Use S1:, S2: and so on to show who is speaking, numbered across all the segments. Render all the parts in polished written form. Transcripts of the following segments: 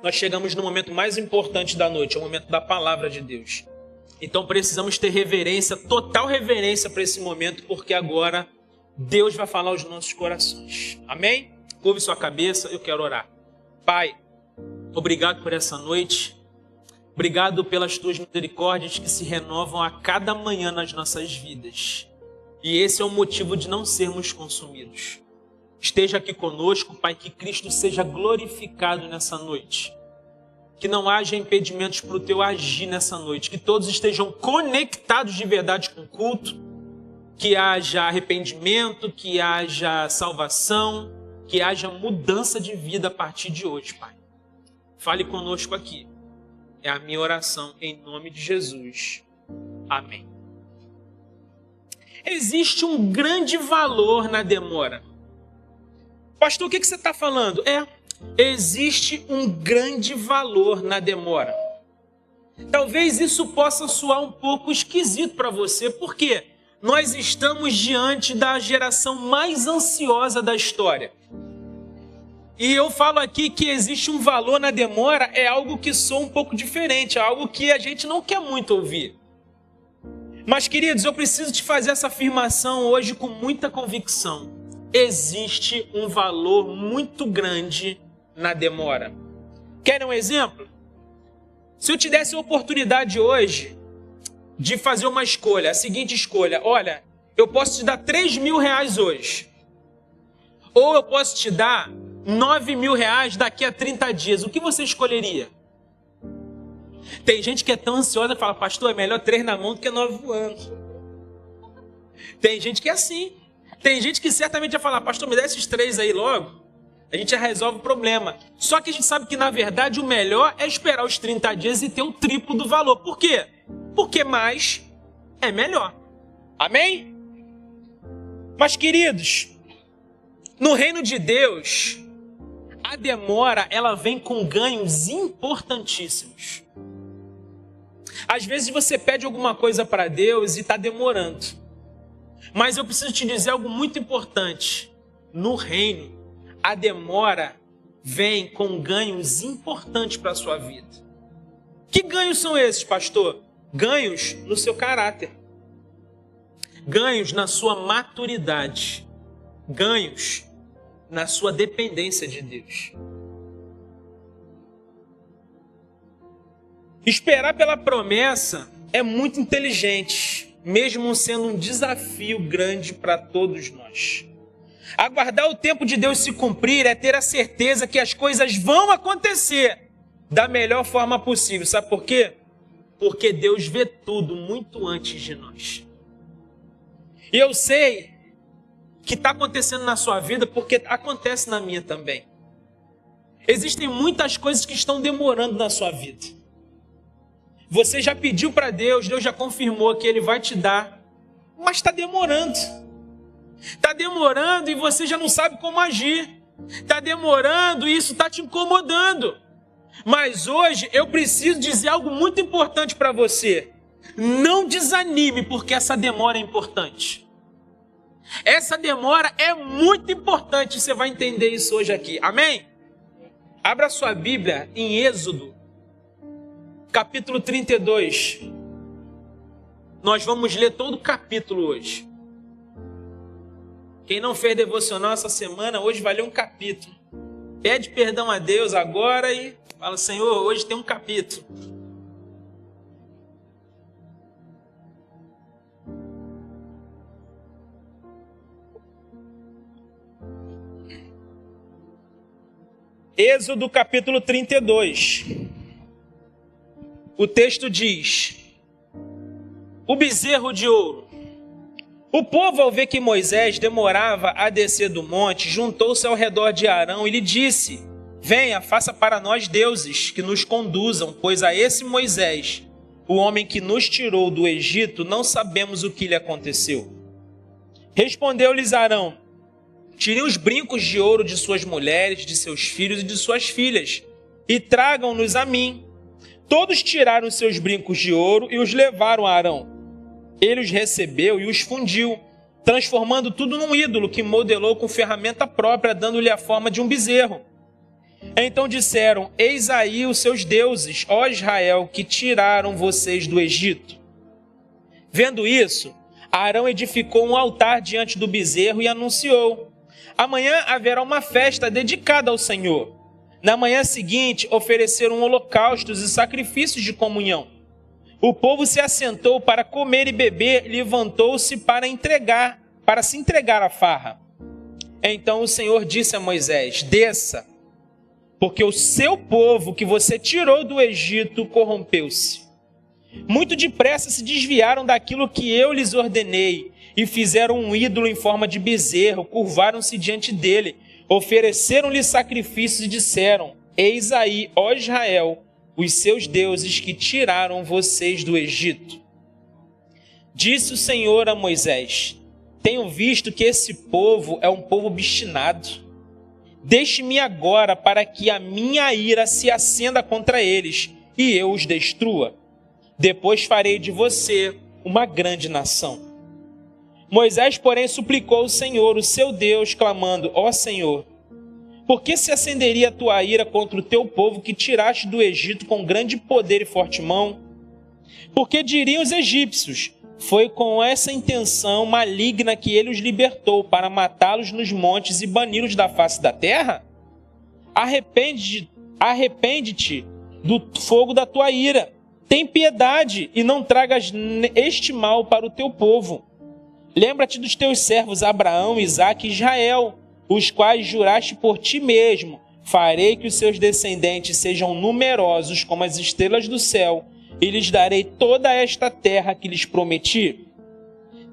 S1: nós chegamos no momento mais importante da noite, é o momento da palavra de Deus. Então precisamos ter reverência, total reverência para esse momento, porque agora Deus vai falar aos nossos corações. Amém? Curve sua cabeça, eu quero orar. Pai, obrigado por essa noite. Obrigado pelas tuas misericórdias que se renovam a cada manhã nas nossas vidas. E esse é o motivo de não sermos consumidos. Esteja aqui conosco, Pai, que Cristo seja glorificado nessa noite. Que não haja impedimentos para o teu agir nessa noite. Que todos estejam conectados de verdade com o culto. Que haja arrependimento, que haja salvação, que haja mudança de vida a partir de hoje, Pai. Fale conosco aqui. É a minha oração em nome de Jesus. Amém. Existe um grande valor na demora. Pastor, o que você está falando? Existe um grande valor na demora. Talvez isso possa soar um pouco esquisito para você, porque nós estamos diante da geração mais ansiosa da história. E eu falo aqui que existe um valor na demora, é algo que soa um pouco diferente, é algo que a gente não quer muito ouvir. Mas, queridos, eu preciso te fazer essa afirmação hoje com muita convicção. Existe um valor muito grande na demora. Querem um exemplo? Se eu te desse a oportunidade hoje de fazer uma escolha, a seguinte escolha: olha, eu posso te dar 3 mil reais hoje, ou eu posso te dar 9 mil reais daqui a 30 dias, o que você escolheria? Tem gente que é tão ansiosa e fala: pastor, é melhor 3 na mão do que 9 voando. Tem gente que é assim. Tem gente que certamente vai falar: pastor, me dá esses 3 aí logo, a gente já resolve o problema. Só que a gente sabe que, na verdade, o melhor é esperar os 30 dias e ter o triplo do valor. Por quê? Porque mais é melhor. Amém? Mas, queridos, no reino de Deus, a demora, ela vem com ganhos importantíssimos. Às vezes você pede alguma coisa para Deus e está demorando. Mas eu preciso te dizer algo muito importante. No reino, a demora vem com ganhos importantes para a sua vida. Que ganhos são esses, pastor? Ganhos no seu caráter. Ganhos na sua maturidade. Ganhos na sua dependência de Deus. Esperar pela promessa é muito inteligente, mesmo sendo um desafio grande para todos nós. Aguardar o tempo de Deus se cumprir é ter a certeza que as coisas vão acontecer da melhor forma possível. Sabe por quê? Porque Deus vê tudo muito antes de nós. E eu sei que está acontecendo na sua vida porque acontece na minha também. Existem muitas coisas que estão demorando na sua vida. Você já pediu para Deus, Deus já confirmou que Ele vai te dar, mas está demorando. Está demorando e você já não sabe como agir. Está demorando e isso está te incomodando. Mas hoje eu preciso dizer algo muito importante para você. Não desanime, porque essa demora é importante. Essa demora é muito importante. Você vai entender isso hoje aqui. Amém? Abra sua Bíblia em Êxodo, capítulo 32. Nós vamos ler todo o capítulo hoje. Quem não fez devocional essa semana, hoje vai ler um capítulo. Pede perdão a Deus agora e fala: Senhor, hoje tem um capítulo. Êxodo capítulo 32. O texto diz: o bezerro de ouro. O povo, ao ver que Moisés demorava a descer do monte, juntou-se ao redor de Arão e lhe disse: venha, faça para nós deuses que nos conduzam, pois a esse Moisés, o homem que nos tirou do Egito, não sabemos o que lhe aconteceu. Respondeu-lhes Arão: tirem os brincos de ouro de suas mulheres, de seus filhos e de suas filhas, e tragam-nos a mim. Todos tiraram seus brincos de ouro e os levaram a Arão. Ele os recebeu e os fundiu, transformando tudo num ídolo que modelou com ferramenta própria, dando-lhe a forma de um bezerro. Então disseram: eis aí os seus deuses, ó Israel, que tiraram vocês do Egito. Vendo isso, Arão edificou um altar diante do bezerro e anunciou: amanhã haverá uma festa dedicada ao Senhor. Na manhã seguinte, ofereceram holocaustos e sacrifícios de comunhão. O povo se assentou para comer e beber, levantou-se para se entregar à farra. Então o Senhor disse a Moisés: desça, porque o seu povo que você tirou do Egito corrompeu-se. Muito depressa se desviaram daquilo que eu lhes ordenei e fizeram um ídolo em forma de bezerro, curvaram-se diante dele, ofereceram-lhe sacrifícios e disseram: eis aí, ó Israel, os seus deuses que tiraram vocês do Egito. Disse o Senhor a Moisés: tenho visto que esse povo é um povo obstinado. Deixe-me agora para que a minha ira se acenda contra eles e eu os destrua. Depois farei de você uma grande nação. Moisés, porém, suplicou ao Senhor, o seu Deus, clamando: ó Senhor, por que se acenderia a tua ira contra o teu povo que tiraste do Egito com grande poder e forte mão? Porque diriam os egípcios: foi com essa intenção maligna que ele os libertou, para matá-los nos montes e bani-los da face da terra? Arrepende-te do fogo da tua ira. Tem piedade e não tragas este mal para o teu povo. Lembra-te dos teus servos Abraão, Isaque e Israel, os quais juraste por ti mesmo: farei que os seus descendentes sejam numerosos como as estrelas do céu, e lhes darei toda esta terra que lhes prometi,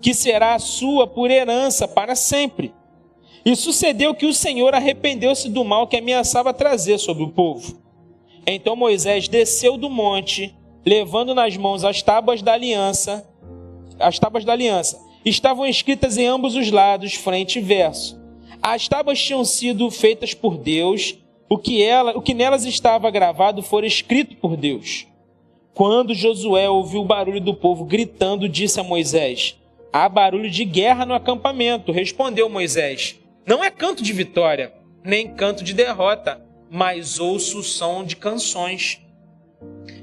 S1: que será a sua por herança para sempre. E sucedeu que o Senhor arrependeu-se do mal que ameaçava trazer sobre o povo. Então Moisés desceu do monte, levando nas mãos as tábuas da aliança. Estavam escritas em ambos os lados, frente e verso. As tábuas tinham sido feitas por Deus, o que nelas estava gravado fora escrito por Deus. Quando Josué ouviu o barulho do povo gritando, disse a Moisés: há barulho de guerra no acampamento. Respondeu Moisés: não é canto de vitória, nem canto de derrota, mas ouço o som de canções.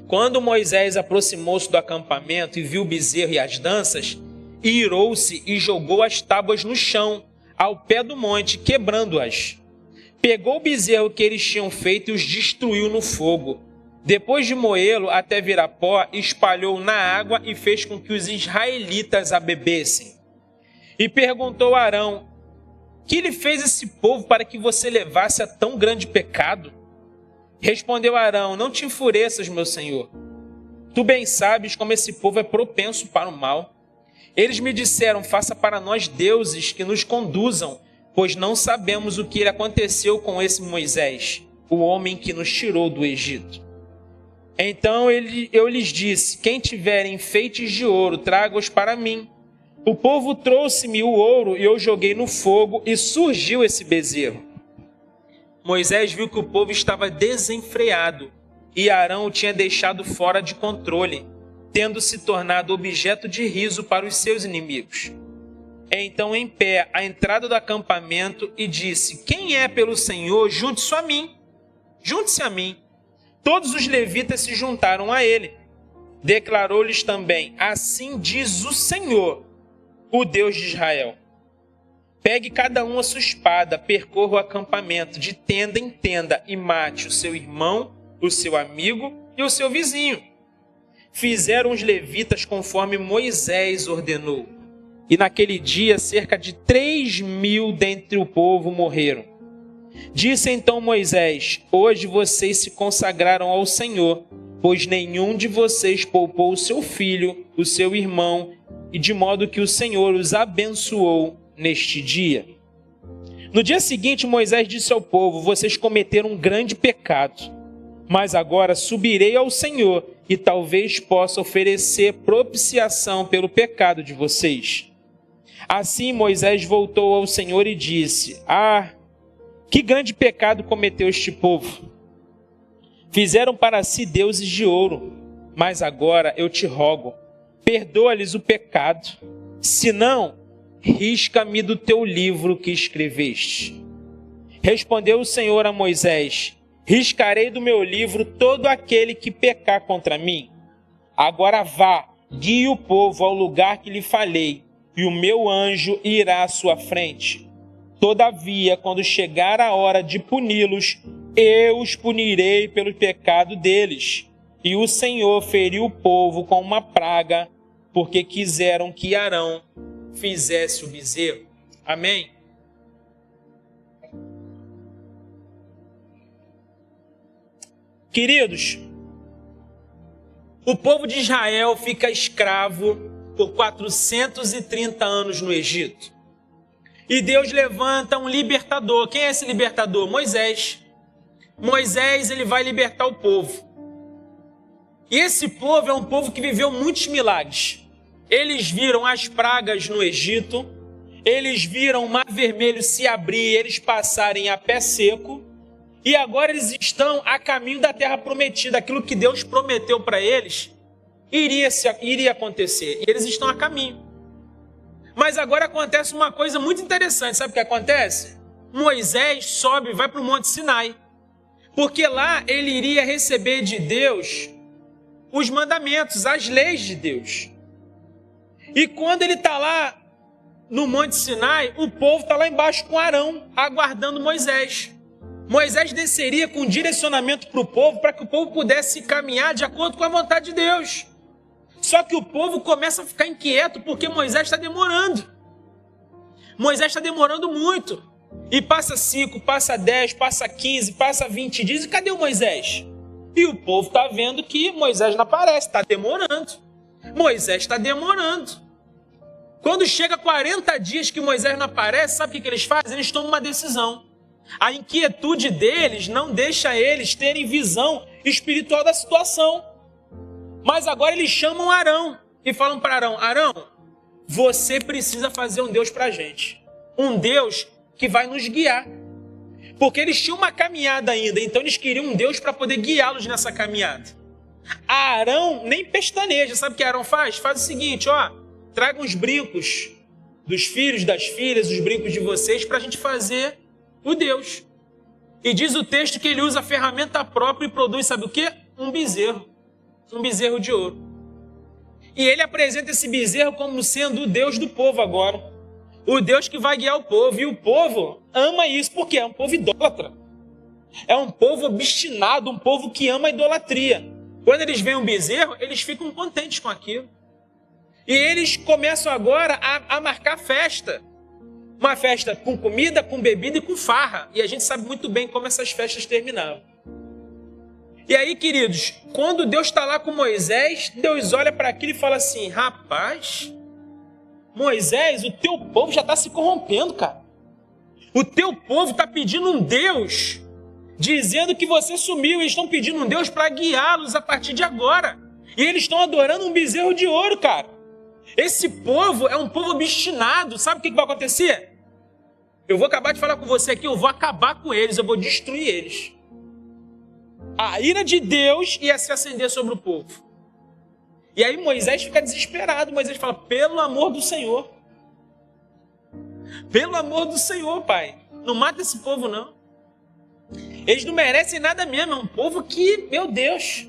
S1: Quando Moisés aproximou-se do acampamento e viu o bezerro e as danças, irou-se e jogou as tábuas no chão, ao pé do monte, quebrando-as. Pegou o bezerro que eles tinham feito e os destruiu no fogo. Depois de moê-lo até virar pó, espalhou na água e fez com que os israelitas a bebessem. E perguntou a Arão: que lhe fez esse povo para que você levasse a tão grande pecado? Respondeu Arão: não te enfureças, meu senhor. Tu bem sabes como esse povo é propenso para o mal. Eles me disseram: faça para nós deuses que nos conduzam, pois não sabemos o que aconteceu com esse Moisés, o homem que nos tirou do Egito. Então eu lhes disse: quem tiver enfeites de ouro, traga-os para mim. O povo trouxe-me o ouro e eu joguei no fogo e surgiu esse bezerro. Moisés viu que o povo estava desenfreado e Arão o tinha deixado fora de controle, tendo se tornado objeto de riso para os seus inimigos. Então, em pé, à entrada do acampamento, e disse: quem é pelo Senhor, junte-se a mim. Junte-se a mim. Todos os levitas se juntaram a ele. Declarou-lhes também: assim diz o Senhor, o Deus de Israel: pegue cada um a sua espada, percorra o acampamento de tenda em tenda e mate o seu irmão, o seu amigo e o seu vizinho. Fizeram os levitas conforme Moisés ordenou. E naquele dia cerca de 3.000 dentre o povo morreram. Disse então Moisés: hoje vocês se consagraram ao Senhor, pois nenhum de vocês poupou o seu filho, o seu irmão, e de modo que o Senhor os abençoou neste dia. No dia seguinte, Moisés disse ao povo: vocês cometeram um grande pecado, mas agora subirei ao Senhor e talvez possa oferecer propiciação pelo pecado de vocês. Assim Moisés voltou ao Senhor e disse: que grande pecado cometeu este povo! Fizeram para si deuses de ouro, mas agora eu te rogo, perdoa-lhes o pecado, senão risca-me do teu livro que escreveste. Respondeu o Senhor a Moisés: riscarei do meu livro todo aquele que pecar contra mim. Agora vá, guie o povo ao lugar que lhe falei, e o meu anjo irá à sua frente. Todavia, quando chegar a hora de puni-los, eu os punirei pelo pecado deles. E o Senhor feriu o povo com uma praga, porque quiseram que Arão fizesse o bezerro. Amém? Queridos, o povo de Israel fica escravo por 430 anos no Egito. E Deus levanta um libertador. Quem é esse libertador? Moisés. Moisés, ele vai libertar o povo. E esse povo é um povo que viveu muitos milagres. Eles viram as pragas no Egito, eles viram o Mar Vermelho se abrir, eles passarem a pé seco, e agora eles estão a caminho da Terra Prometida. Aquilo que Deus prometeu para eles iria acontecer, e eles estão a caminho. Mas agora acontece uma coisa muito interessante. Sabe o que acontece? Moisés sobe e vai para o Monte Sinai, porque lá ele iria receber de Deus os mandamentos, as leis de Deus. E quando ele está lá no Monte Sinai, o povo está lá embaixo com Arão, aguardando Moisés. Moisés desceria com direcionamento para o povo, para que o povo pudesse caminhar de acordo com a vontade de Deus. Só que o povo começa a ficar inquieto, porque Moisés está demorando. Moisés está demorando muito. E passa 5, passa 10, passa 15, passa 20 dias, e cadê o Moisés? E o povo está vendo que Moisés não aparece, está demorando. Moisés está demorando. Quando chega 40 dias que Moisés não aparece, sabe o que eles fazem? Eles tomam uma decisão. A inquietude deles não deixa eles terem visão espiritual da situação. Mas agora eles chamam Arão e falam para Arão: Arão, você precisa fazer um Deus para a gente. Um Deus que vai nos guiar. Porque eles tinham uma caminhada ainda, então eles queriam um Deus para poder guiá-los nessa caminhada. Arão nem pestaneja. Sabe o que Arão faz? Faz o seguinte, traga uns brincos dos filhos, das filhas, os brincos de vocês, para a gente fazer o Deus. E diz o texto que ele usa a ferramenta própria e produz, sabe o quê? Um bezerro de ouro. E ele apresenta esse bezerro como sendo o Deus do povo agora. O Deus que vai guiar o povo. E o povo ama isso, porque é um povo idólatra. É um povo obstinado, um povo que ama a idolatria. Quando eles veem um bezerro, eles ficam contentes com aquilo. E eles começam agora a marcar festa. Uma festa com comida, com bebida e com farra. E a gente sabe muito bem como essas festas terminavam. E aí, queridos, quando Deus está lá com Moisés, Deus olha para aquilo e fala assim: rapaz, Moisés, o teu povo já está se corrompendo, cara. O teu povo está pedindo um Deus, dizendo que você sumiu. Eles estão pedindo um Deus para guiá-los a partir de agora. E eles estão adorando um bezerro de ouro, cara. Esse povo é um povo obstinado. Sabe o que vai acontecer? Eu vou acabar de falar com você aqui, eu vou acabar com eles, eu vou destruir eles. A ira de Deus ia se acender sobre o povo. E aí Moisés fica desesperado. Moisés fala: pelo amor do Senhor. Pelo amor do Senhor, pai. Não mata esse povo, não. Eles não merecem nada mesmo. É um povo que, meu Deus.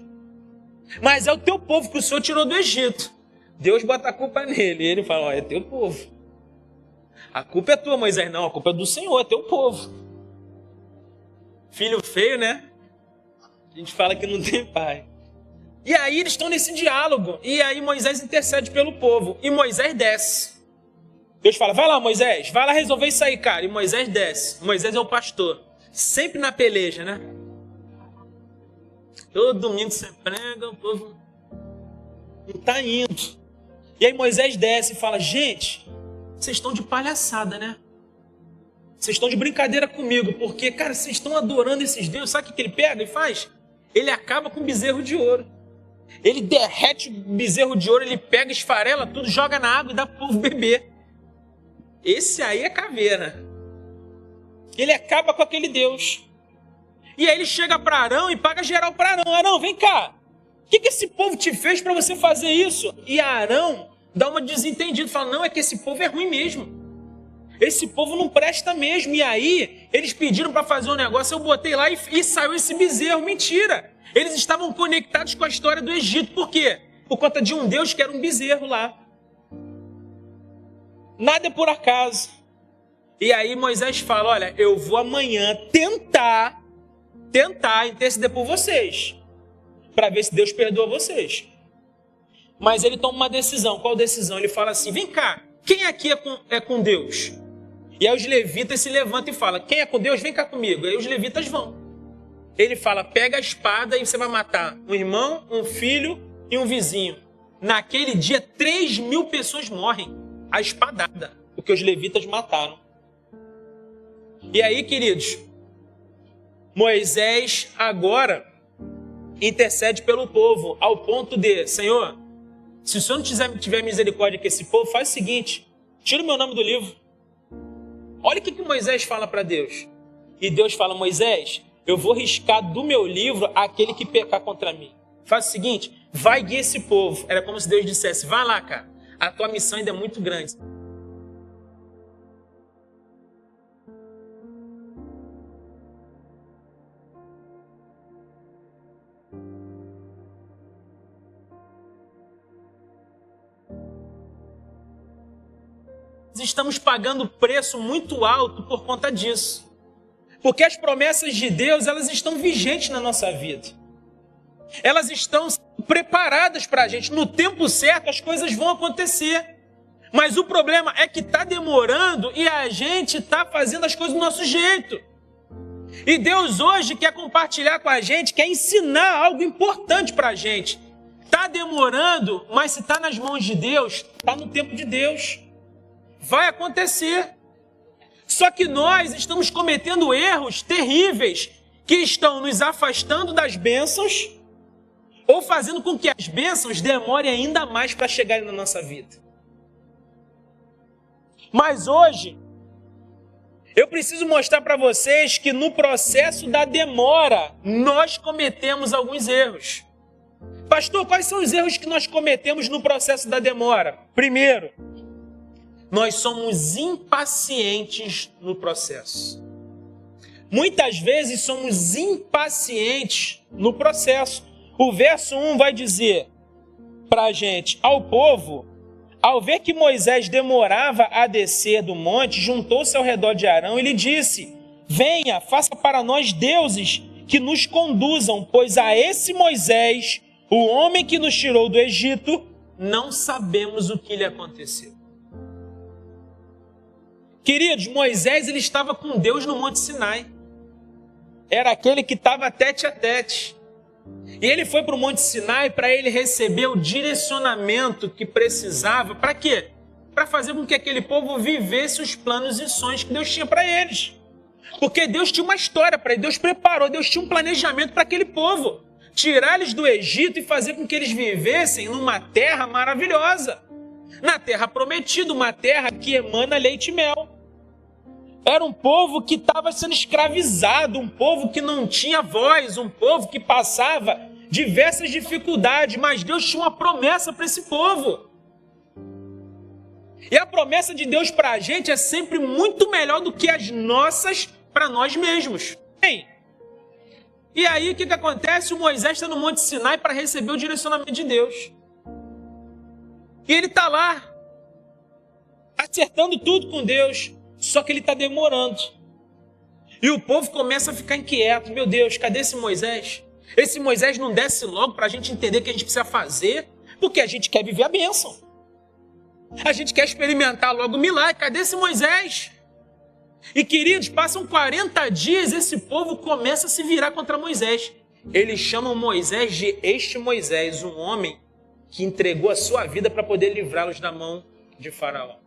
S1: Mas é o teu povo que o Senhor tirou do Egito. Deus bota a culpa nele. E ele fala: é teu povo. A culpa é tua, Moisés. Não, a culpa é do Senhor, é teu povo. Filho feio, né? A gente fala que não tem pai. E aí eles estão nesse diálogo. E aí Moisés intercede pelo povo. E Moisés desce. Deus fala: vai lá, Moisés. Vai lá resolver isso aí, cara. E Moisés desce. Moisés é o pastor. Sempre na peleja, né? Todo domingo você prega, o povo não está indo. E aí Moisés desce e fala: gente, vocês estão de palhaçada, né? Vocês estão de brincadeira comigo. Porque, cara, vocês estão adorando esses deuses. Sabe o que ele pega e faz? Ele acaba com o bezerro de ouro. Ele derrete o bezerro de ouro, ele pega, esfarela tudo, joga na água e dá para o povo beber. Esse aí é caveira. Ele acaba com aquele Deus. E aí ele chega para Arão e paga geral para Arão. Arão, vem cá. O que esse povo te fez para você fazer isso? E Arão dá uma desentendida. Fala: não, é que esse povo é ruim mesmo. Esse povo não presta mesmo. E aí eles pediram para fazer um negócio, eu botei lá e saiu esse bezerro. Mentira! Eles estavam conectados com a história do Egito. Por quê? Por conta de um Deus que era um bezerro lá. Nada é por acaso. E aí Moisés fala, olha, eu vou amanhã tentar interceder por vocês, para ver se Deus perdoa vocês. Mas ele toma uma decisão. Qual decisão? Ele fala assim, vem cá, quem aqui é com Deus? E aí os levitas se levantam e falam, quem é com Deus, vem cá comigo. Aí os levitas vão. Ele fala, pega a espada e você vai matar um irmão, um filho e um vizinho. Naquele dia, 3.000 pessoas morrem, a espadada, porque os levitas mataram. E aí, queridos, Moisés agora intercede pelo povo, ao ponto de, Senhor, se o Senhor não tiver misericórdia com esse povo, faz o seguinte, tira o meu nome do livro. Olha o que Moisés fala para Deus. E Deus fala, Moisés, eu vou riscar do meu livro aquele que pecar contra mim. Faz o seguinte, vai guiar esse povo. Era como se Deus dissesse, vai lá, cara, a tua missão ainda é muito grande. Estamos pagando preço muito alto por conta disso. Porque as promessas de Deus, elas estão vigentes na nossa vida. Elas estão preparadas para a gente. No tempo certo, as coisas vão acontecer. Mas o problema é que está demorando e a gente está fazendo as coisas do nosso jeito. E Deus hoje quer compartilhar com a gente, quer ensinar algo importante para a gente. Está demorando, mas se está nas mãos de Deus, está no tempo de Deus. Vai acontecer. Só que nós estamos cometendo erros terríveis que estão nos afastando das bênçãos ou fazendo com que as bênçãos demorem ainda mais para chegarem na nossa vida. Mas hoje, eu preciso mostrar para vocês que no processo da demora, nós cometemos alguns erros. Pastor, quais são os erros que nós cometemos no processo da demora? Primeiro, nós somos impacientes no processo. Muitas vezes somos impacientes no processo. O verso 1 vai dizer para a gente, ao povo, ao ver que Moisés demorava a descer do monte, juntou-se ao redor de Arão e lhe disse, venha, faça para nós deuses que nos conduzam, pois a esse Moisés, o homem que nos tirou do Egito, não sabemos o que lhe aconteceu. Queridos, Moisés ele estava com Deus no Monte Sinai. Era aquele que estava tete a tete. E ele foi para o Monte Sinai para ele receber o direcionamento que precisava. Para quê? Para fazer com que aquele povo vivesse os planos e sonhos que Deus tinha para eles. Porque Deus tinha uma história para eles, Deus preparou, Deus tinha um planejamento para aquele povo. Tirar eles do Egito e fazer com que eles vivessem numa terra maravilhosa. Na terra prometida, uma terra que emana leite e mel. Era um povo que estava sendo escravizado, um povo que não tinha voz, um povo que passava diversas dificuldades, mas Deus tinha uma promessa para esse povo. E a promessa de Deus para a gente é sempre muito melhor do que as nossas para nós mesmos. E aí o que acontece? O Moisés está no Monte Sinai para receber o direcionamento de Deus. E ele está lá, acertando tudo com Deus. Só que ele está demorando. E o povo começa a ficar inquieto. Meu Deus, cadê esse Moisés? Esse Moisés não desce logo para a gente entender o que a gente precisa fazer, porque a gente quer viver a bênção. A gente quer experimentar logo o milagre. Cadê esse Moisés? E queridos, passam 40 dias, esse povo começa a se virar contra Moisés. Eles chamam Moisés de este Moisés, um homem que entregou a sua vida para poder livrá-los da mão de Faraó.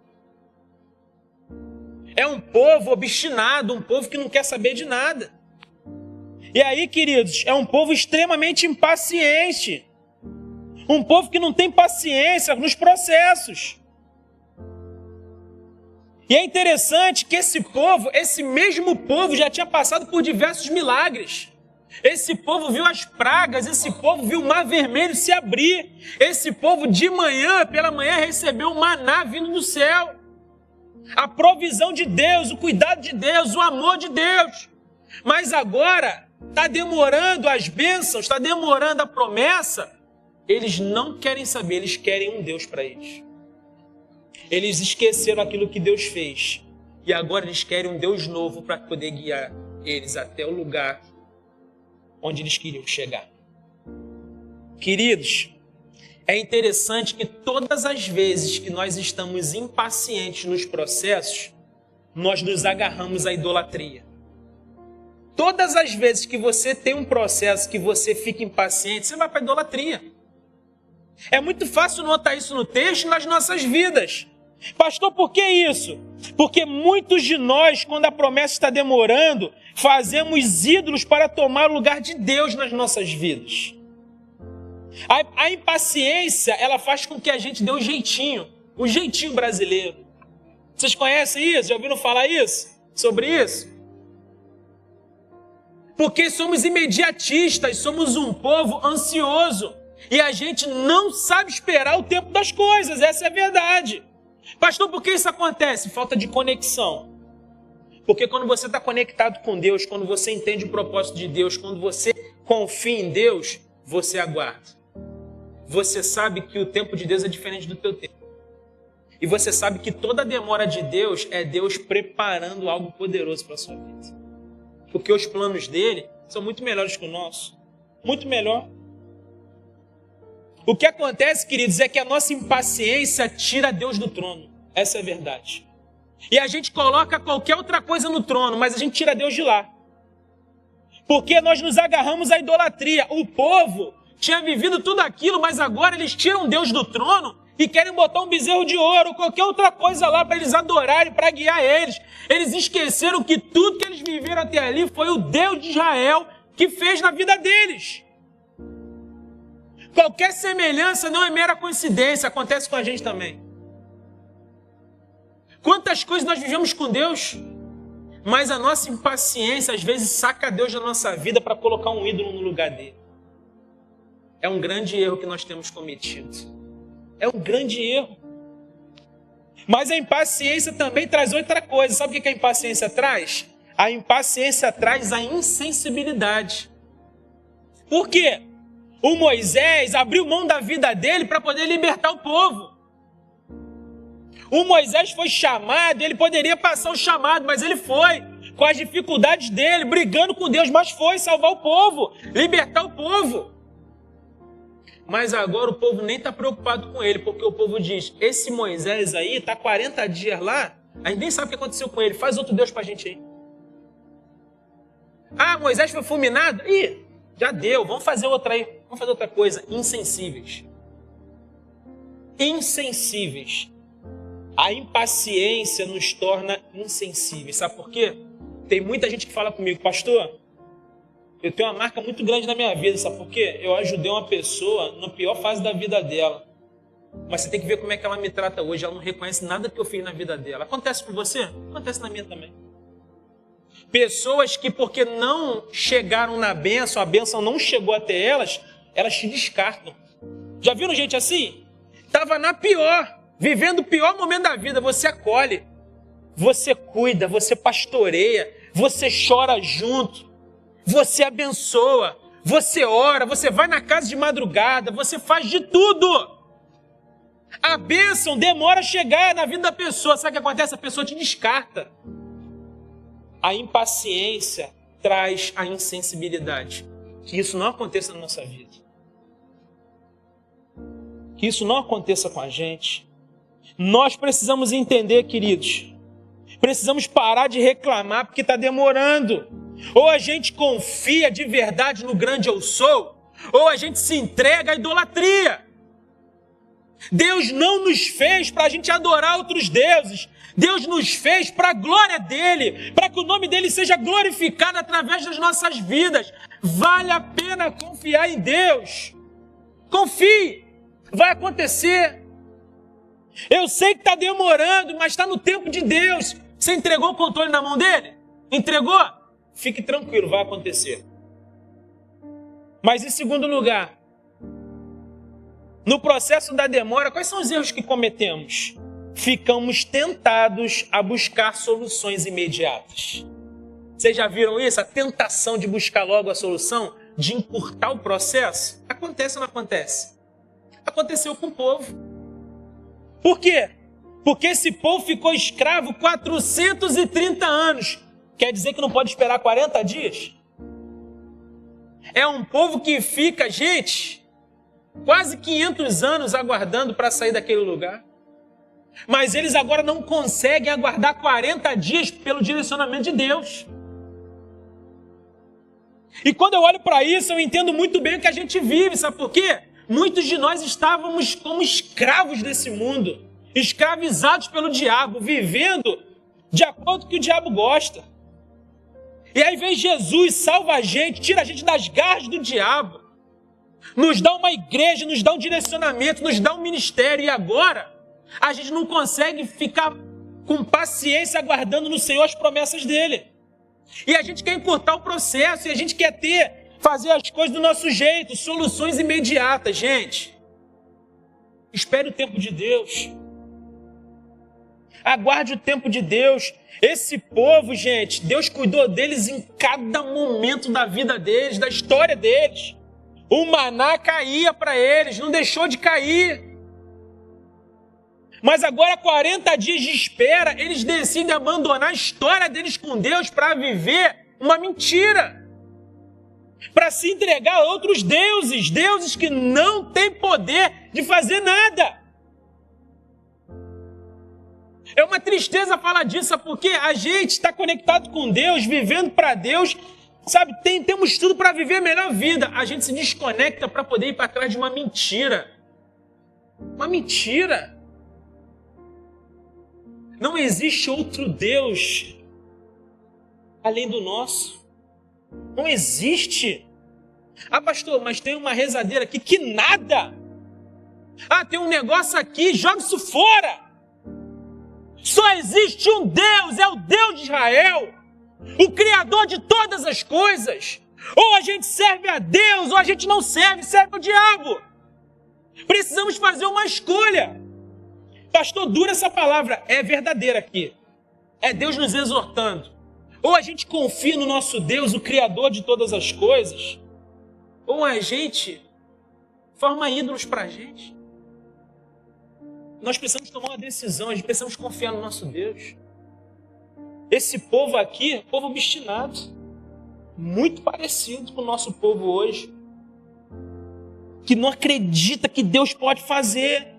S1: É um povo obstinado, um povo que não quer saber de nada. E aí, queridos, é um povo extremamente impaciente. Um povo que não tem paciência nos processos. E é interessante que esse mesmo povo já tinha passado por diversos milagres. Esse povo viu as pragas, esse povo viu o mar vermelho se abrir. Esse povo de manhã, pela manhã, recebeu um maná vindo do céu. a provisão de Deus, o cuidado de Deus, o amor de Deus. Mas agora está demorando as bênçãos, está demorando a promessa. Eles não querem saber, eles querem um Deus para eles. Eles esqueceram aquilo que Deus fez. E agora eles querem um Deus novo para poder guiar eles até o lugar onde eles queriam chegar. Queridos, é interessante que todas as vezes que nós estamos impacientes nos processos, nós nos agarramos à idolatria. Todas as vezes que você tem um processo que você fica impaciente, você vai para a idolatria. É muito fácil notar isso no texto e nas nossas vidas. Pastor, por que isso? Porque muitos de nós, quando a promessa está demorando, fazemos ídolos para tomar o lugar de Deus nas nossas vidas. A impaciência, ela faz com que a gente dê o jeitinho brasileiro. Vocês conhecem isso? Já ouviram falar sobre isso? Porque somos imediatistas, somos um povo ansioso. E a gente não sabe esperar o tempo das coisas, essa é a verdade. Pastor, por que isso acontece? Falta de conexão. Porque quando você está conectado com Deus, quando você entende o propósito de Deus, quando você confia em Deus, você aguarda. Você sabe que o tempo de Deus é diferente do teu tempo. E você sabe que toda a demora de Deus é Deus preparando algo poderoso para a sua vida. Porque os planos dele são muito melhores que o nosso. Muito melhor. O que acontece, queridos, é que a nossa impaciência tira Deus do trono. Essa é a verdade. E a gente coloca qualquer outra coisa no trono, mas a gente tira Deus de lá. Porque nós nos agarramos à idolatria. O povo tinha vivido tudo aquilo, mas agora eles tiram Deus do trono e querem botar um bezerro de ouro ou qualquer outra coisa lá para eles adorarem, para guiar eles. Eles esqueceram que tudo que eles viveram até ali foi o Deus de Israel que fez na vida deles. Qualquer semelhança não é mera coincidência, acontece com a gente também. Quantas coisas nós vivemos com Deus, mas a nossa impaciência às vezes saca Deus da nossa vida para colocar um ídolo no lugar dele. É um grande erro que nós temos cometido. É um grande erro. Mas a impaciência também traz outra coisa. Sabe o que a impaciência traz? A impaciência traz a insensibilidade. Por quê? O Moisés abriu mão da vida dele para poder libertar o povo. O Moisés foi chamado, ele poderia passar o chamado, mas ele foi, com as dificuldades dele, brigando com Deus, mas foi salvar o povo, libertar o povo. Mas agora o povo nem está preocupado com ele, porque o povo diz, esse Moisés aí está 40 dias lá, a gente nem sabe o que aconteceu com ele, faz outro Deus para a gente aí. Ah, Moisés foi fulminado? Ih, já deu, vamos fazer outra aí, vamos fazer outra coisa. Insensíveis. Insensíveis. A impaciência nos torna insensíveis. Sabe por quê? Tem muita gente que fala comigo, pastor, eu tenho uma marca muito grande na minha vida, sabe por quê? Eu ajudei uma pessoa na pior fase da vida dela. Mas você tem que ver como é que ela me trata hoje. Ela não reconhece nada que eu fiz na vida dela. Acontece com você? Acontece na minha também. Pessoas que porque não chegaram na bênção, a bênção não chegou até elas, elas te descartam. Já viram gente assim? Estava na pior, vivendo o pior momento da vida, você acolhe, você cuida, você pastoreia, você chora junto, você abençoa, você ora, você vai na casa de madrugada, você faz de tudo. A bênção demora a chegar na vida da pessoa. Sabe o que acontece? A pessoa te descarta. A impaciência traz a insensibilidade. Que isso não aconteça na nossa vida. Que isso não aconteça com a gente. Nós precisamos entender, queridos. Precisamos parar de reclamar porque está demorando. Ou a gente confia de verdade no grande eu sou, ou a gente se entrega à idolatria. Deus não nos fez para a gente adorar outros deuses. Deus nos fez para a glória dele, para que o nome dele seja glorificado através das nossas vidas. Vale a pena confiar em Deus. Confie, vai acontecer. Eu sei que está demorando, mas está no tempo de Deus. Você entregou o controle na mão dele? Entregou? Fique tranquilo, vai acontecer. Mas em segundo lugar, no processo da demora, quais são os erros que cometemos? ficamos tentados a buscar soluções imediatas. Vocês já viram isso? A tentação de buscar logo a solução, de encurtar o processo? Acontece ou não acontece? Aconteceu com o povo. Por quê? Porque esse povo ficou escravo 430 anos. Quer dizer que não pode esperar 40 dias? É um povo que fica, gente, quase 500 anos aguardando para sair daquele lugar. Mas eles agora não conseguem aguardar 40 dias pelo direcionamento de Deus. E quando eu olho para isso, eu entendo muito bem o que a gente vive. Sabe por quê? Muitos de nós estávamos como escravos desse mundo, escravizados pelo diabo, vivendo de acordo com o que o diabo gosta. E aí vem Jesus, salva a gente, tira a gente das garras do diabo, nos dá uma igreja, nos dá um direcionamento, nos dá um ministério. E agora a gente não consegue ficar com paciência aguardando no Senhor as promessas dele. E a gente quer encurtar o processo, e a gente quer fazer as coisas do nosso jeito, soluções imediatas. Gente, espere o tempo de Deus. Aguarde o tempo de Deus. Esse povo, gente, Deus cuidou deles em cada momento da vida deles, da história deles. O maná caía para eles, não deixou de cair. Mas agora, 40 dias de espera, eles decidem abandonar a história deles com Deus para viver uma mentira. Para se entregar a outros deuses, deuses que não têm poder de fazer nada. É uma tristeza falar disso, porque a gente está conectado com Deus, vivendo para Deus, sabe? Temos tudo para viver a melhor vida. A gente se desconecta para poder ir para trás de uma mentira. Uma mentira. Não existe outro Deus além do nosso. Não existe. Ah, pastor, mas tem uma rezadeira aqui que nada. Ah, tem um negócio aqui, joga isso fora. Só existe um Deus, é o Deus de Israel, o Criador de todas as coisas. Ou a gente serve a Deus, ou a gente não serve, serve ao diabo. Precisamos fazer uma escolha. Pastor, dura essa palavra, é verdadeira aqui. É Deus nos exortando. Ou a gente confia no nosso Deus, o Criador de todas as coisas, ou a gente forma ídolos para a gente. Nós precisamos tomar uma decisão, a gente precisamos confiar no nosso Deus. Esse povo aqui, povo obstinado, muito parecido com o nosso povo hoje, que não acredita que Deus pode fazer.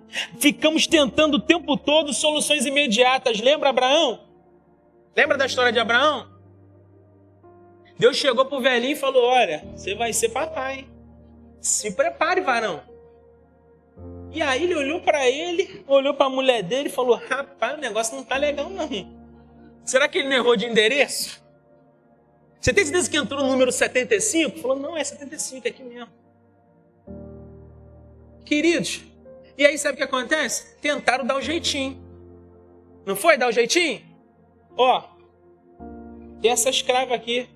S1: Ficamos tentando o tempo todo soluções imediatas. Lembra Abraão? Lembra da história de Abraão? Deus chegou pro velhinho e falou: olha, você vai ser papai. Se prepare, varão. E aí ele olhou para ele, olhou para a mulher dele e falou: rapaz, o negócio não tá legal não. Será que ele não errou de endereço? Você tem certeza que entrou no número 75? Falou: não, é 75, é aqui mesmo. Queridos, e aí sabe o que acontece? Tentaram dar um jeitinho. Não foi dar um jeitinho? Ó, tem essa escrava aqui.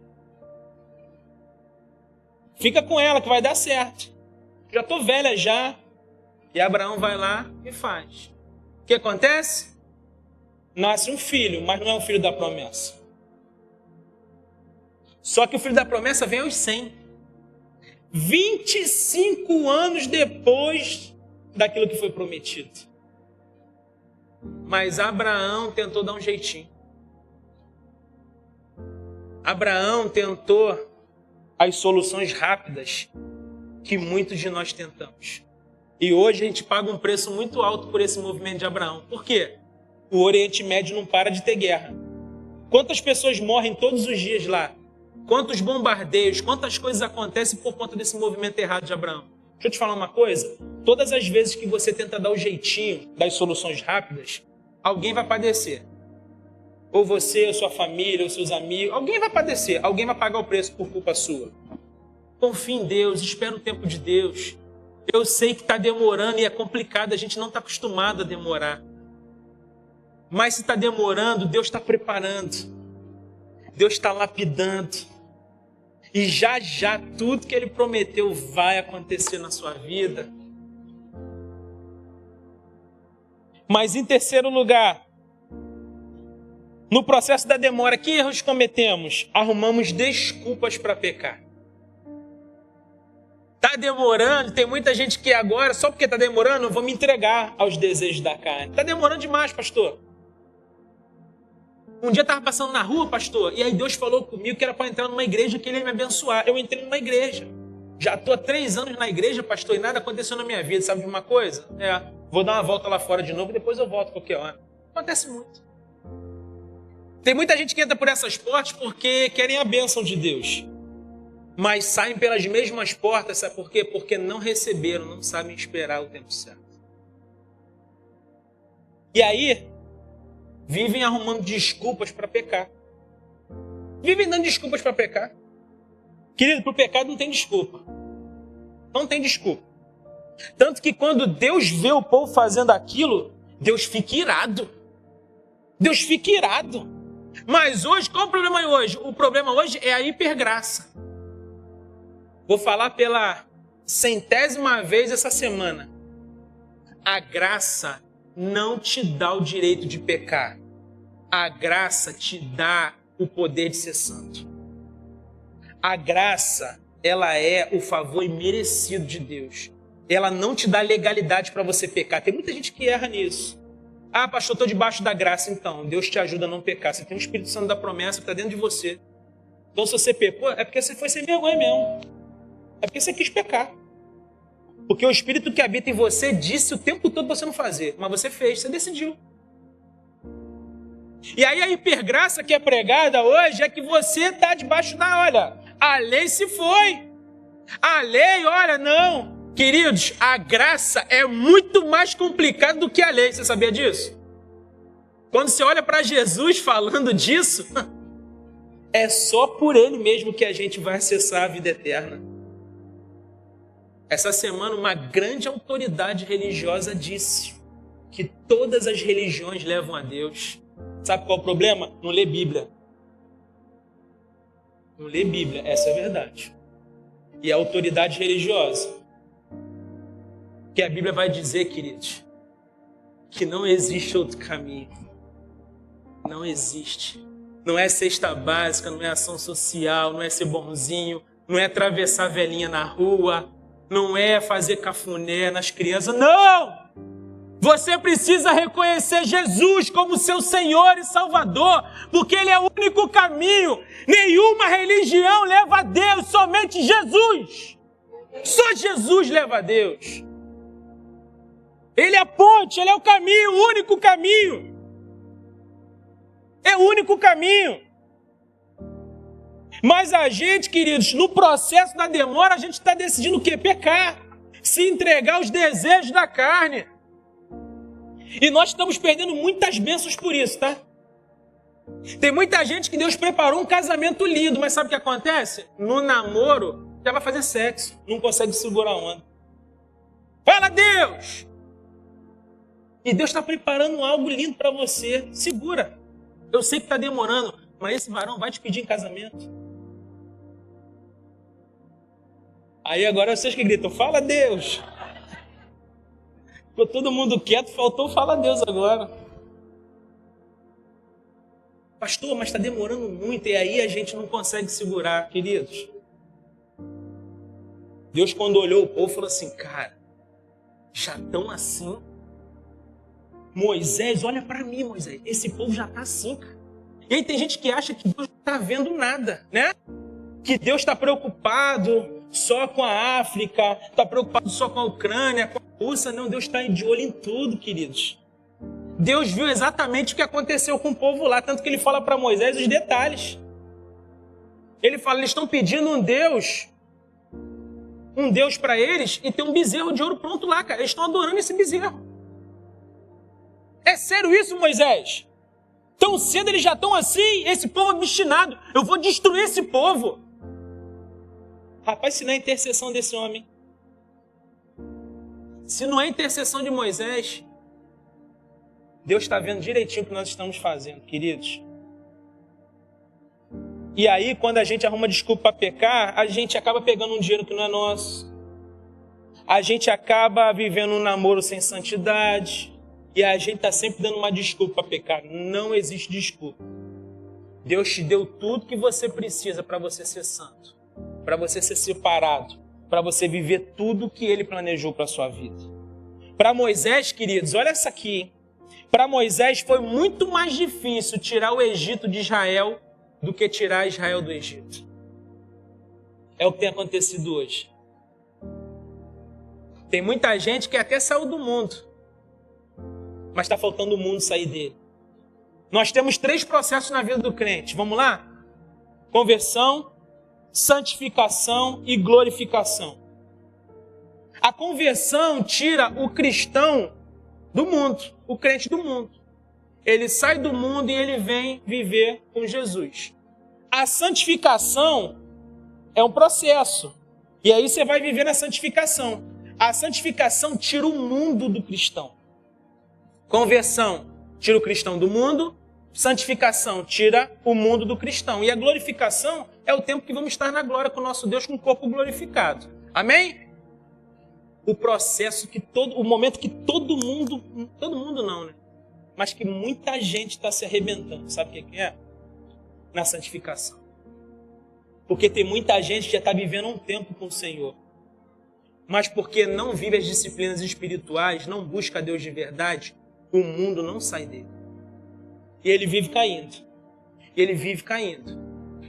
S1: Fica com ela que vai dar certo. Já tô velha já. E Abraão vai lá e faz. O que acontece? Nasce um filho, mas não é um filho da promessa. Só que o filho da promessa vem aos 100. 25 anos depois daquilo que foi prometido. Mas Abraão tentou dar um jeitinho. Abraão tentou as soluções rápidas que muitos de nós tentamos. E hoje a gente paga um preço muito alto por esse movimento de Abraão. Por quê? O Oriente Médio não para de ter guerra. Quantas pessoas morrem todos os dias lá? Quantos bombardeios, quantas coisas acontecem por conta desse movimento errado de Abraão? Deixa eu te falar uma coisa. Todas as vezes que você tenta dar o jeitinho das soluções rápidas, alguém vai padecer. Ou você, ou sua família, ou seus amigos. Alguém vai padecer, alguém vai pagar o preço por culpa sua. Confie em Deus, espera o tempo de Deus. Eu sei que está demorando e é complicado, a gente não está acostumado a demorar. Mas se está demorando, Deus está preparando. Deus está lapidando. E já já tudo que Ele prometeu vai acontecer na sua vida. Mas em terceiro lugar, no processo da demora, que erros cometemos? Arrumamos desculpas para pecar. Está demorando, tem muita gente que agora, só porque está demorando, eu vou me entregar aos desejos da carne. Está demorando demais, pastor. Um dia eu estava passando na rua, pastor, e aí Deus falou comigo que era para entrar numa igreja que Ele ia me abençoar. Eu entrei numa igreja. Já estou há 3 anos na igreja, pastor, e nada aconteceu na minha vida. Sabe de uma coisa? Vou dar uma volta lá fora de novo e depois eu volto qualquer hora. Acontece muito. Tem muita gente que entra por essas portas porque querem a bênção de Deus. Mas saem pelas mesmas portas, sabe por quê? Porque não receberam, não sabem esperar o tempo certo. E aí, vivem arrumando desculpas para pecar. Vivem dando desculpas para pecar. Querido, para o pecado não tem desculpa. Não tem desculpa. Tanto que quando Deus vê o povo fazendo aquilo, Deus fica irado. Deus fica irado. Mas hoje, qual é o problema hoje? O problema hoje é a hipergraça. Vou falar pela 100ª vez essa semana. A graça não te dá o direito de pecar. A graça te dá o poder de ser santo. A graça, ela é o favor imerecido de Deus. Ela não te dá legalidade para você pecar. Tem muita gente que erra nisso. Ah, pastor, estou debaixo da graça, então. Deus te ajuda a não pecar. Você tem o Espírito Santo da promessa que está dentro de você. Então, se você pecou, é porque você foi sem vergonha mesmo. É porque você quis pecar. Porque o Espírito que habita em você disse o tempo todo você não fazer. Mas você fez, você decidiu. E aí a hipergraça que é pregada hoje é que você está debaixo da... Olha, a lei se foi. A lei, olha, não. Queridos, a graça é muito mais complicada do que a lei. Você sabia disso? Quando você olha para Jesus falando disso, é só por Ele mesmo que a gente vai acessar a vida eterna. Essa semana, uma grande autoridade religiosa disse que todas as religiões levam a Deus. Sabe qual é o problema? Não lê Bíblia. Não lê Bíblia, essa é a verdade. E a autoridade religiosa. Que a Bíblia vai dizer, queridos, que não existe outro caminho. Não existe. Não é cesta básica, não é ação social, não é ser bonzinho, não é atravessar a velhinha na rua, não é fazer cafuné nas crianças, não! Você precisa reconhecer Jesus como seu Senhor e Salvador, porque Ele é o único caminho. Nenhuma religião leva a Deus, somente Jesus. Só Jesus leva a Deus. Ele é a ponte, Ele é o caminho, o único caminho. É o único caminho. Mas a gente, queridos, no processo da demora, a gente está decidindo o quê? Pecar. Se entregar aos desejos da carne. E nós estamos perdendo muitas bênçãos por isso, tá? Tem muita gente que Deus preparou um casamento lindo, mas sabe o que acontece? No namoro, já vai fazer sexo, não consegue segurar a onda. Fala, Deus! E Deus está preparando algo lindo para você. Segura. Eu sei que está demorando, mas esse varão vai te pedir em casamento. Aí agora vocês que gritam, fala, Deus! Ficou todo mundo quieto, faltou fala Deus agora. Pastor, mas está demorando muito e aí a gente não consegue segurar, queridos. Deus, quando olhou o povo, falou assim, cara, já estão assim? Moisés, olha para mim, Moisés, esse povo já está assim, cara. E aí tem gente que acha que Deus não está vendo nada, né? Que Deus está preocupado só com a África, está preocupado só com a Ucrânia, com a Rússia. Não, Deus está de olho em tudo, queridos. Deus viu exatamente o que aconteceu com o povo lá, tanto que ele fala para Moisés os detalhes. Ele fala, eles estão pedindo um Deus para eles e tem um bezerro de ouro pronto lá, cara. Eles estão adorando esse bezerro. É sério isso, Moisés? Tão cedo eles já estão assim, esse povo obstinado. Eu vou destruir esse povo. Rapaz, se não é intercessão desse homem, se não é intercessão de Moisés, Deus está vendo direitinho o que nós estamos fazendo, queridos. E aí, quando a gente arruma desculpa para pecar, a gente acaba pegando um dinheiro que não é nosso. A gente acaba vivendo um namoro sem santidade. E a gente está sempre dando uma desculpa para pecar. Não existe desculpa. Deus te deu tudo que você precisa para você ser santo, para você ser separado, para você viver tudo que Ele planejou para a sua vida. Para Moisés, queridos, olha essa aqui, hein? Para Moisés foi muito mais difícil tirar o Egito de Israel do que tirar Israel do Egito. É o que tem acontecido hoje. Tem muita gente que até saiu do mundo, mas está faltando o mundo sair dele. Nós temos 3 processos na vida do crente. Vamos lá? Conversão, santificação e glorificação. A conversão tira o cristão do mundo, o crente do mundo. Ele sai do mundo e ele vem viver com Jesus. A santificação é um processo. E aí você vai viver na santificação. A santificação tira o mundo do cristão. Conversão tira o cristão do mundo. Santificação tira o mundo do cristão. E a glorificação é o tempo que vamos estar na glória com o nosso Deus com o corpo glorificado. Amém? O processo o momento que todo mundo não, né? Mas que muita gente está se arrebentando. Sabe o que é? Na santificação. Porque tem muita gente que já está vivendo um tempo com o Senhor. Mas porque não vive as disciplinas espirituais, não busca Deus de verdade, o mundo não sai dele. E ele vive caindo. E ele vive caindo.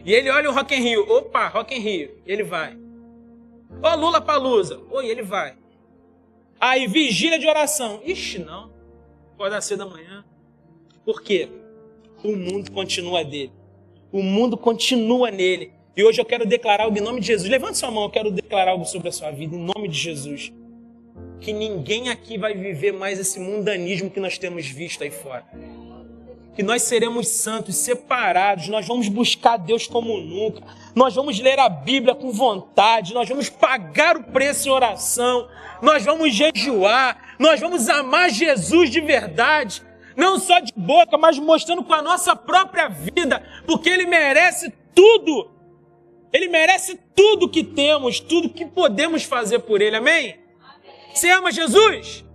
S1: E ele olha o Rock in Rio. Opa, Rock in Rio. Ele vai. Ó, Lula Palusa. Oi, ele vai. Aí, vigília de oração. Ixi, não. Acordar cedo da manhã. Por quê? O mundo continua dele. O mundo continua nele. E hoje eu quero declarar algo em nome de Jesus. Levante sua mão, eu quero declarar algo sobre a sua vida em nome de Jesus. Que ninguém aqui vai viver mais esse mundanismo que nós temos visto aí fora. Que nós seremos santos, separados, nós vamos buscar Deus como nunca, nós vamos ler a Bíblia com vontade, nós vamos pagar o preço em oração, nós vamos jejuar, nós vamos amar Jesus de verdade, não só de boca, mas mostrando com a nossa própria vida, porque Ele merece tudo. Ele merece tudo que temos, tudo que podemos fazer por Ele, amém? Você ama Jesus?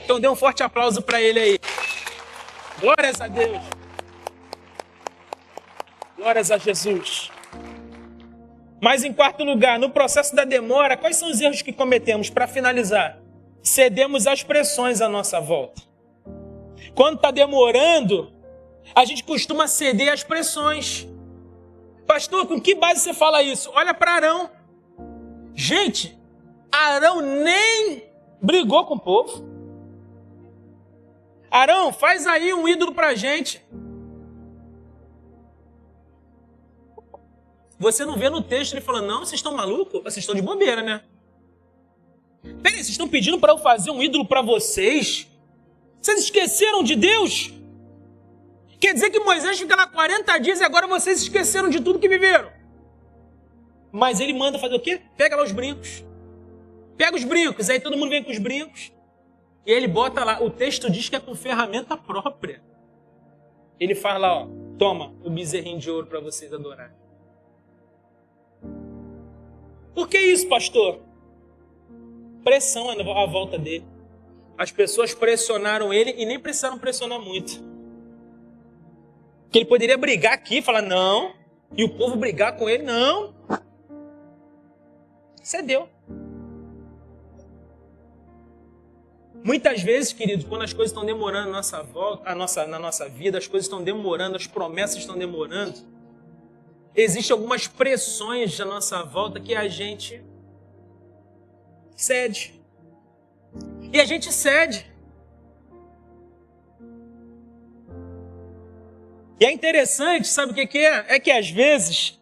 S1: Então dê um forte aplauso para Ele aí. Glórias a Deus. Glórias a Jesus. Mas em quarto lugar, no processo da demora, quais são os erros que cometemos? Para finalizar, cedemos às pressões à nossa volta. Quando está demorando, a gente costuma ceder às pressões. Pastor, com que base você fala isso? Olha para Arão. Gente, Arão nem brigou com o povo. Arão, faz aí um ídolo pra gente. Você não vê no texto ele falando, não, vocês estão malucos? Vocês estão de bobeira, né? Peraí, vocês estão pedindo para eu fazer um ídolo para vocês? Vocês esqueceram de Deus? Quer dizer que Moisés fica lá 40 dias e agora vocês esqueceram de tudo que viveram. Mas ele manda fazer o quê? Pega lá os brincos. Pega os brincos, aí todo mundo vem com os brincos. E ele bota lá, o texto diz que é com ferramenta própria. Ele faz lá, ó, toma o bezerrinho de ouro para vocês adorarem. Por que isso, pastor? Pressão à volta dele. As pessoas pressionaram ele e nem precisaram pressionar muito. Que ele poderia brigar aqui e falar não, e o povo brigar com ele, não. Cedeu. Muitas vezes, queridos, quando as coisas estão demorando na nossa vida, as coisas estão demorando, as promessas estão demorando, existem algumas pressões à nossa volta que a gente cede. E a gente cede. E é interessante, sabe o que é? É que às vezes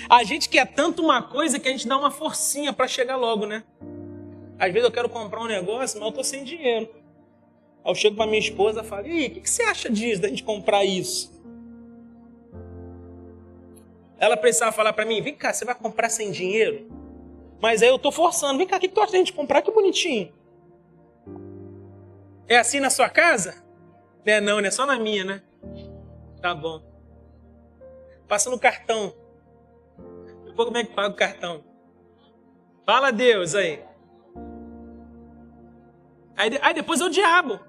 S1: a gente quer tanto uma coisa que a gente dá uma forcinha para chegar logo, né? Às vezes eu quero comprar um negócio, mas eu tô sem dinheiro. Aí eu chego para minha esposa e falo, e o que você acha disso, da gente comprar isso? Ela precisava falar para mim, vem cá, você vai comprar sem dinheiro? Mas aí eu tô forçando, vem cá, o que tu acha da gente comprar? Que bonitinho. É assim na sua casa? Não, é só na minha, né? Tá bom. Passa no cartão. Depois como é que paga o cartão? Fala a Deus aí. Aí depois é o diabo.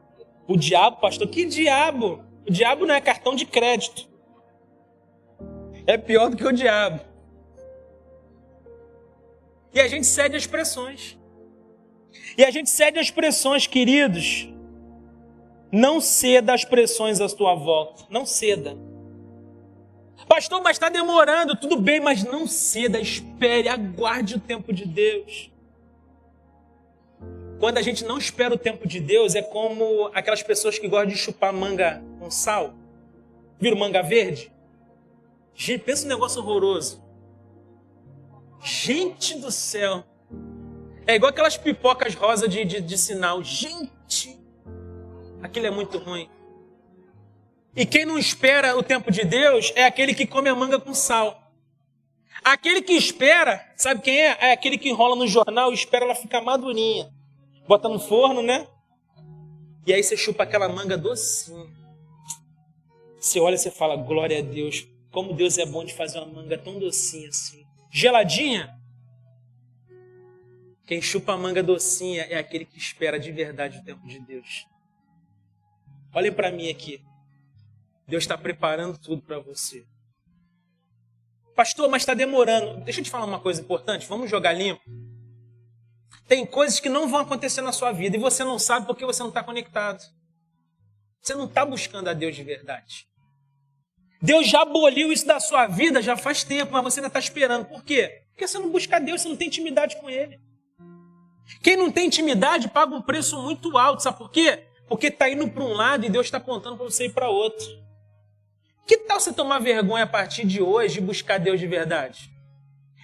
S1: O diabo, pastor, que diabo? O diabo não é cartão de crédito. É pior do que o diabo. E a gente cede às pressões. E a gente cede às pressões, queridos. Não ceda às pressões à tua volta. Não ceda. Pastor, mas está demorando. Tudo bem, mas não ceda. Espere, aguarde o tempo de Deus. Quando a gente não espera o tempo de Deus, é como aquelas pessoas que gostam de chupar manga com sal. Viram manga verde? Gente, pensa um negócio horroroso. Gente do céu. É igual aquelas pipocas rosa de sinal. Gente, aquilo é muito ruim. E quem não espera o tempo de Deus é aquele que come a manga com sal. Aquele que espera, sabe quem é? É aquele que enrola no jornal e espera ela ficar madurinha. Bota no forno, né? E aí você chupa aquela manga docinha. Você olha e você fala, glória a Deus. Como Deus é bom de fazer uma manga tão docinha assim. Geladinha? Quem chupa a manga docinha é aquele que espera de verdade o tempo de Deus. Olhem para mim aqui. Deus está preparando tudo para você. Pastor, mas está demorando. Deixa eu te falar uma coisa importante. Vamos jogar limpo. Tem coisas que não vão acontecer na sua vida e você não sabe porque você não está conectado. Você não está buscando a Deus de verdade. Deus já aboliu isso da sua vida já faz tempo, mas você ainda está esperando. Por quê? Porque você não busca Deus, você não tem intimidade com Ele. Quem não tem intimidade paga um preço muito alto, sabe por quê? Porque está indo para um lado e Deus está apontando para você ir para outro. Que tal você tomar vergonha a partir de hoje e buscar Deus de verdade?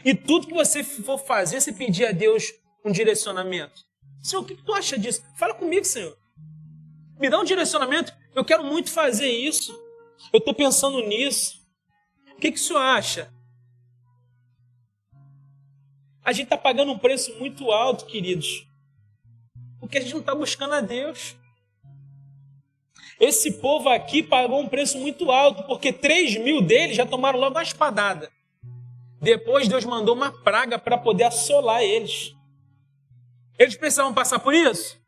S1: E tudo que você for fazer, você pedir a Deus um direcionamento. Senhor, o que tu acha disso? Fala comigo, Senhor. Me dá um direcionamento. Eu quero muito fazer isso. Eu estou pensando nisso. O que o senhor acha? A gente está pagando um preço muito alto, queridos. Porque a gente não está buscando a Deus. Esse povo aqui pagou um preço muito alto, porque 3.000 deles já tomaram logo uma espadada. Depois Deus mandou uma praga para poder assolar eles. Eles precisavam passar por isso?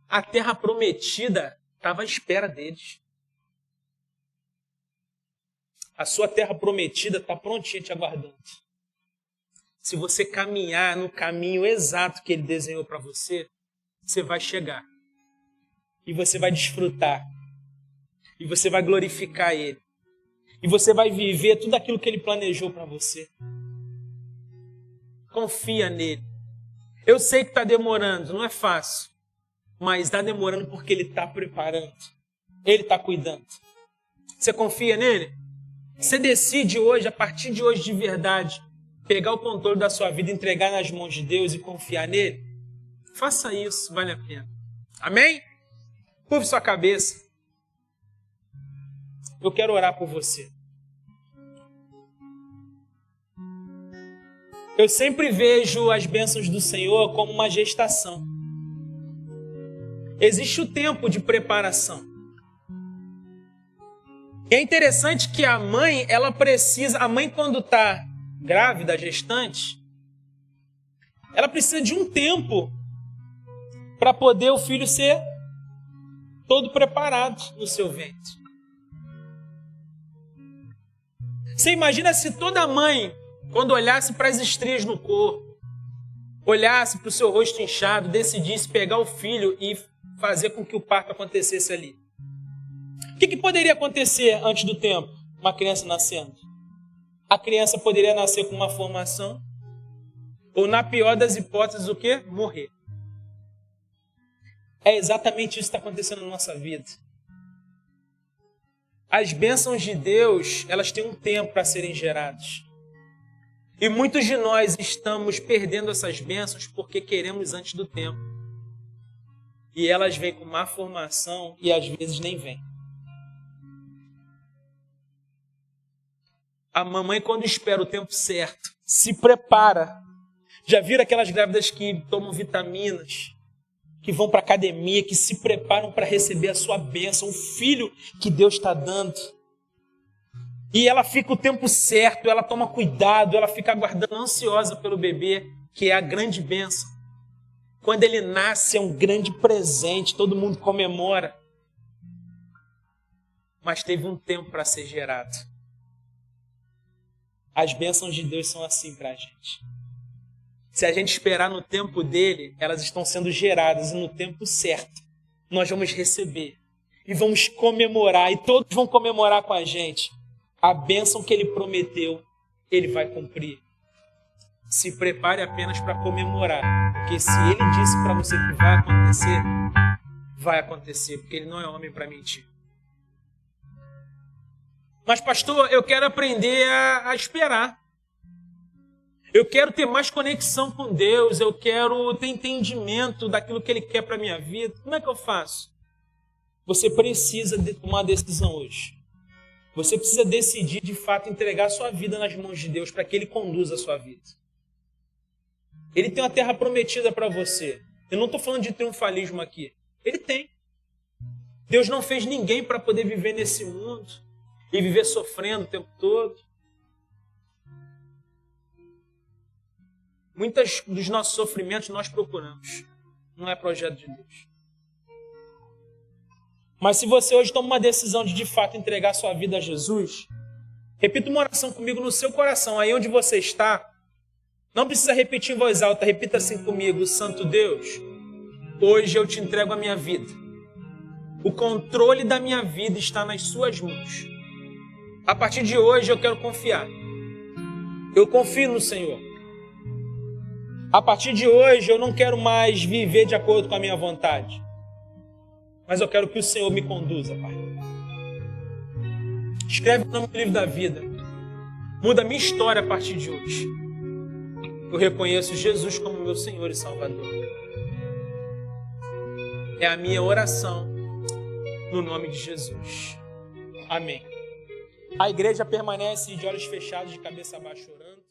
S1: A terra prometida estava à espera deles. A sua terra prometida está prontinha te aguardando. Se você caminhar no caminho exato que Ele desenhou para você, você vai chegar. E você vai desfrutar. E você vai glorificar Ele. E você vai viver tudo aquilo que Ele planejou para você. Confia nele. Eu sei que está demorando, não é fácil. Mas está demorando porque Ele está preparando. Ele está cuidando. Você confia nele? Você decide hoje, a partir de hoje de verdade, pegar o controle da sua vida, entregar nas mãos de Deus e confiar nele? Faça isso, vale a pena. Amém? Curve sua cabeça. Eu quero orar por você. Eu sempre vejo as bênçãos do Senhor como uma gestação. Existe o tempo de preparação. E é interessante que a mãe, a mãe quando está grávida, gestante, ela precisa de um tempo para poder o filho ser todo preparado no seu ventre. Você imagina se toda mãe, quando olhasse para as estrias no corpo, olhasse para o seu rosto inchado, decidisse pegar o filho e fazer com que o parto acontecesse ali. O que poderia acontecer antes do tempo? Uma criança nascendo. A criança poderia nascer com uma formação, ou na pior das hipóteses, o quê? Morrer. É exatamente isso que está acontecendo na nossa vida. As bênçãos de Deus, elas têm um tempo para serem geradas. E muitos de nós estamos perdendo essas bênçãos porque queremos antes do tempo. E elas vêm com má formação e às vezes nem vêm. A mamãe, quando espera o tempo certo, se prepara. Já viram aquelas grávidas que tomam vitaminas, que vão para a academia, que se preparam para receber a sua bênção, o filho que Deus está dando. E ela fica o tempo certo, ela toma cuidado, ela fica aguardando ansiosa pelo bebê, que é a grande bênção. Quando ele nasce é um grande presente, todo mundo comemora. Mas teve um tempo para ser gerado. As bênçãos de Deus são assim para a gente. Se a gente esperar no tempo dele, elas estão sendo geradas e no tempo certo nós vamos receber e vamos comemorar, e todos vão comemorar com a gente. A bênção que ele prometeu, ele vai cumprir. Se prepare apenas para comemorar, porque se ele disse para você que vai acontecer, porque ele não é homem para mentir. Mas pastor, eu quero aprender a esperar. Eu quero ter mais conexão com Deus, eu quero ter entendimento daquilo que Ele quer para a minha vida. Como é que eu faço? Você precisa tomar uma decisão hoje. Você precisa decidir, de fato, entregar a sua vida nas mãos de Deus para que Ele conduza a sua vida. Ele tem uma terra prometida para você. Eu não estou falando de triunfalismo aqui. Ele tem. Deus não fez ninguém para poder viver nesse mundo e viver sofrendo o tempo todo. Muitos dos nossos sofrimentos nós procuramos. Não é projeto de Deus. Mas se você hoje toma uma decisão de fato entregar sua vida a Jesus, repita uma oração comigo no seu coração, aí onde você está. Não precisa repetir em voz alta, repita assim comigo: Santo Deus, hoje eu te entrego a minha vida. O controle da minha vida está nas suas mãos. A partir de hoje eu quero confiar. Eu confio no Senhor. A partir de hoje eu não quero mais viver de acordo com a minha vontade. Mas eu quero que o Senhor me conduza, Pai. Escreve o nome do livro da vida. Muda a minha história a partir de hoje. Eu reconheço Jesus como meu Senhor e Salvador. É a minha oração no nome de Jesus. Amém. A igreja permanece de olhos fechados, de cabeça baixa, orando.